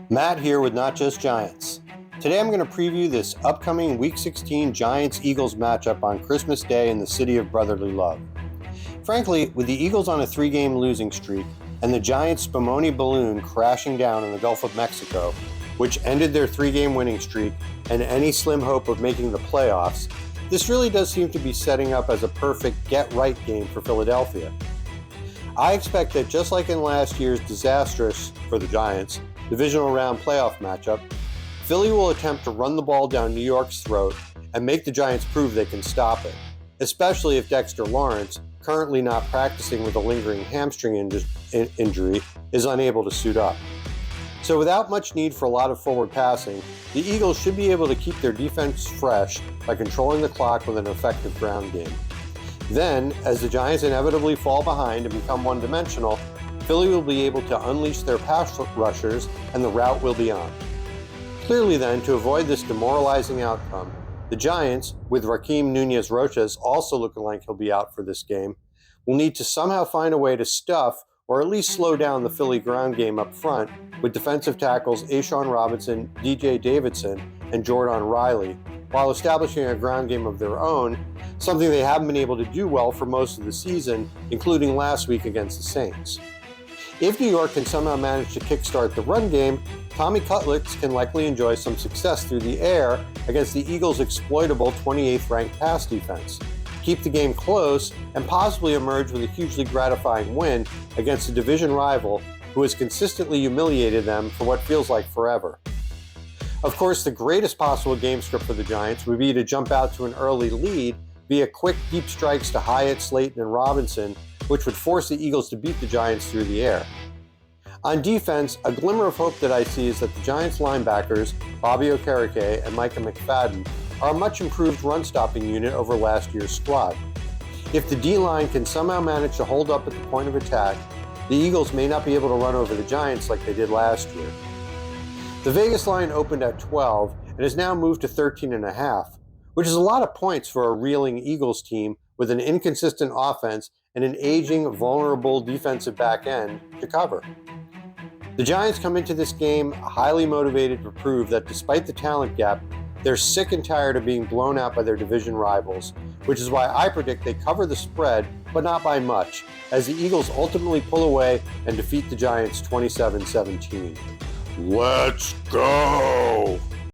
Matt here with Not Just Giants. Today I'm going to preview this upcoming Week 16 Giants-Eagles matchup on Christmas Day in the city of brotherly love. Frankly, with the Eagles on a 3-game losing streak and the Giants' Spumoni balloon crashing down in the Gulf of Mexico, which ended their 3-game winning streak and any slim hope of making the playoffs, this really does seem to be setting up as a perfect get-right game for Philadelphia. I expect that just like in last year's disastrous, for the Giants, divisional round playoff matchup, Philly will attempt to run the ball down New York's throat and make the Giants prove they can stop it, especially if Dexter Lawrence, currently not practicing with a lingering hamstring injury, is unable to suit up. So without much need for a lot of forward passing, the Eagles should be able to keep their defense fresh by controlling the clock with an effective ground game. Then, as the Giants inevitably fall behind and become one-dimensional, Philly will be able to unleash their pass rushers and the rout will be on. Clearly then, to avoid this demoralizing outcome, the Giants, with Raheem Nunez-Roches also looking like he'll be out for this game, will need to somehow find a way to stuff or at least slow down the Philly ground game up front with defensive tackles A'Shawn Robinson, DJ Davidson, and Jordan Riley, while establishing a ground game of their own, something they haven't been able to do well for most of the season, including last week against the Saints. If New York can somehow manage to kickstart the run game, Tommy Cutlets can likely enjoy some success through the air against the Eagles' exploitable 28th ranked pass defense, keep the game close, and possibly emerge with a hugely gratifying win against a division rival who has consistently humiliated them for what feels like forever. Of course, the greatest possible game script for the Giants would be to jump out to an early lead via quick deep strikes to Hyatt, Slayton, and Robinson, which would force the Eagles to beat the Giants through the air. On defense, a glimmer of hope that I see is that the Giants linebackers, Bobby Okereke and Micah McFadden, are a much improved run-stopping unit over last year's squad. If the D-line can somehow manage to hold up at the point of attack, the Eagles may not be able to run over the Giants like they did last year. The Vegas line opened at 12 and has now moved to 13.5, which is a lot of points for a reeling Eagles team with an inconsistent offense and an aging, vulnerable defensive back end to cover. The Giants come into this game highly motivated to prove that despite the talent gap, they're sick and tired of being blown out by their division rivals, which is why I predict they cover the spread, but not by much, as the Eagles ultimately pull away and defeat the Giants 27-17. Let's go!